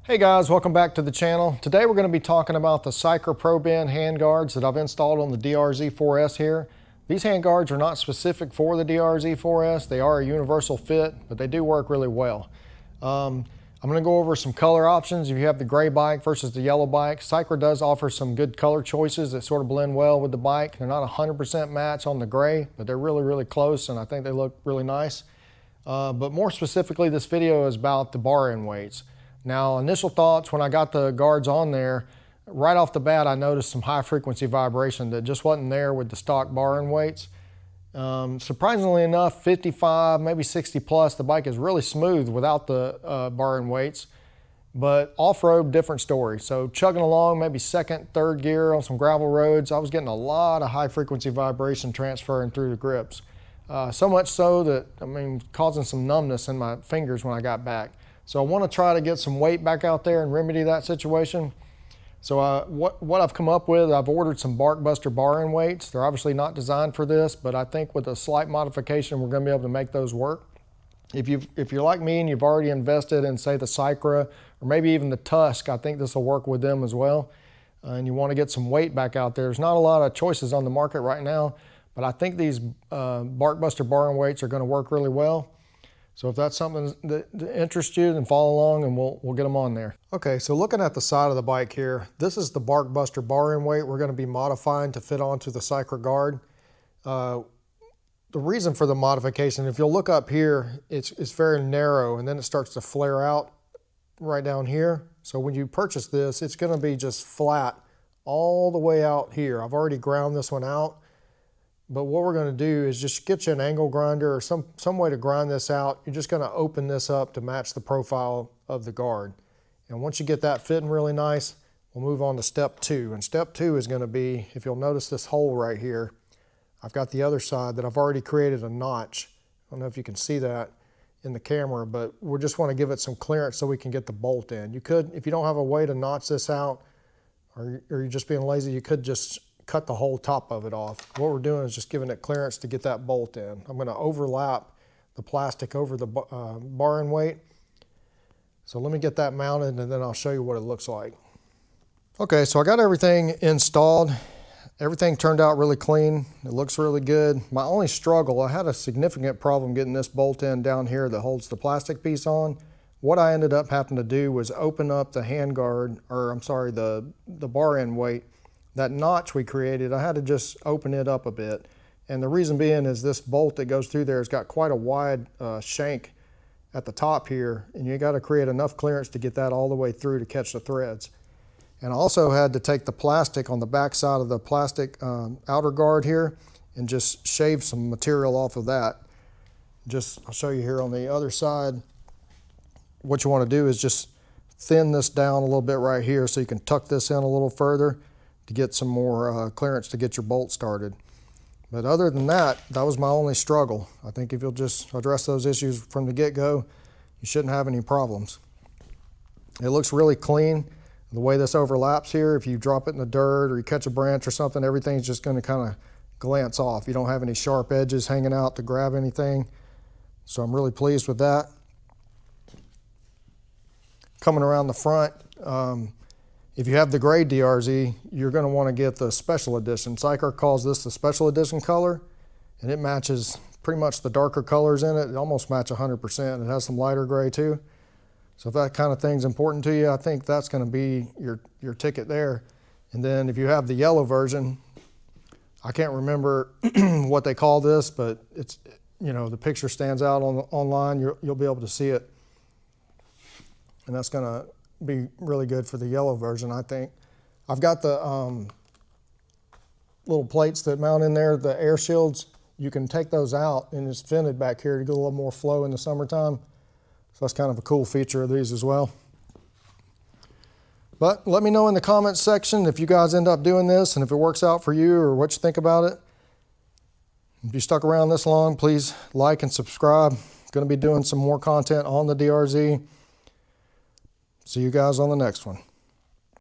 Hey guys, welcome back to the channel. Today we're going to be talking about the Cycra ProBend handguards that I've installed on the DR-Z4S here. These handguards are not specific for the DR-Z4S. They are a universal fit, but they do work really well. I'm going to go over some color options. If you have the gray bike versus the yellow bike, Cycra does offer some good color choices that sort of blend well with the bike. They're not 100% match on the gray, but they're really close, and I think they look really nice. But more specifically, this video is about the bar end weights. Now, initial thoughts when I got the guards on there, right off the bat, I noticed some high frequency vibration that just wasn't there with the stock bar end weights. Surprisingly enough, 55, maybe 60 plus, the bike is really smooth without the bar end weights, but off-road, different story. So chugging along, maybe second, third gear on some gravel roads, I was getting a lot of high frequency vibration transferring through the grips. So much so that, causing some numbness in my fingers when I got back. So I want to try to get some weight back out there and remedy that situation. So what I've come up with, I've ordered some Barkbusters Bar End Weights. They're obviously not designed for this, but I think with a slight modification, we're going to be able to make those work. If you're like me and you've already invested in, say, the Cycra or maybe even the Tusk, I think this will work with them as well. And you want to get some weight back out there. There's not a lot of choices on the market right now, but I think these Barkbusters Bar End Weights are going to work really well. So if that's something that interests you, then follow along and we'll get them on there. Okay, so looking at the side of the bike here, this is the Barkbusters Bar End Weight we're going to be modifying to fit onto the Cycra Guard. The reason for the modification, if you'll look up here, it's very narrow and then it starts to flare out right down here. So when you purchase this, it's going to be just flat all the way out here. I've already ground this one out. But what we're going to do is just get you an angle grinder or some way to grind this out. You're just going to open this up to match the profile of the guard. And once you get that fitting really nice, we'll move on to step two. And step two is going to be, if you'll notice this hole right here, I've got the other side that I've already created a notch. I don't know if you can see that in the camera, but we just want to give it some clearance so we can get the bolt in. You could, if you don't have a way to notch this out, or you're just being lazy, you could just cut the whole top of it off. What we're doing is just giving it clearance to get that bolt in. I'm going to overlap the plastic over the bar end weight. So let me get that mounted and then I'll show you what it looks like. Okay, so I got everything installed. Everything turned out really clean. It looks really good. My only struggle, I had a significant problem getting this bolt in down here that holds the plastic piece on. What I ended up having to do was open up the handguard, or I'm sorry, the bar end weight. That notch we created, I had to just open it up a bit. And the reason being is this bolt that goes through there has got quite a wide shank at the top here, and you got to create enough clearance to get that all the way through to catch the threads. And I also had to take the plastic on the back side of the plastic outer guard here and just shave some material off of that. I'll show you here on the other side. What you want to do is just thin this down a little bit right here so you can tuck this in a little further to get some more clearance to get your bolt started. But other than that, that was my only struggle. I think if you'll just address those issues from the get-go, you shouldn't have any problems. It looks really clean. The way this overlaps here, if you drop it in the dirt or you catch a branch or something, everything's just going to kind of glance off. You don't have any sharp edges hanging out to grab anything. So I'm really pleased with that. Coming around the front, if you have the gray DRZ, you're going to want to get the special edition. Cycra calls this the special edition color, and it matches pretty much the darker colors in it. It almost matches 100%. It has some lighter gray too. So if that kind of thing's important to you, I think that's going to be your ticket there. And then if you have the yellow version, I can't remember what they call this, but it's, the picture stands out online. You'll be able to see it, and that's going to be really good for the yellow version, I think. I've got the little plates that mount in there, the air shields. You can take those out and it's vented back here to get a little more flow in the summertime. So that's kind of a cool feature of these as well. But let me know in the comments section if you guys end up doing this and if it works out for you or what you think about it. If you stuck around this long, please like and subscribe. Going to be doing some more content on the DRZ. See you guys on the next one.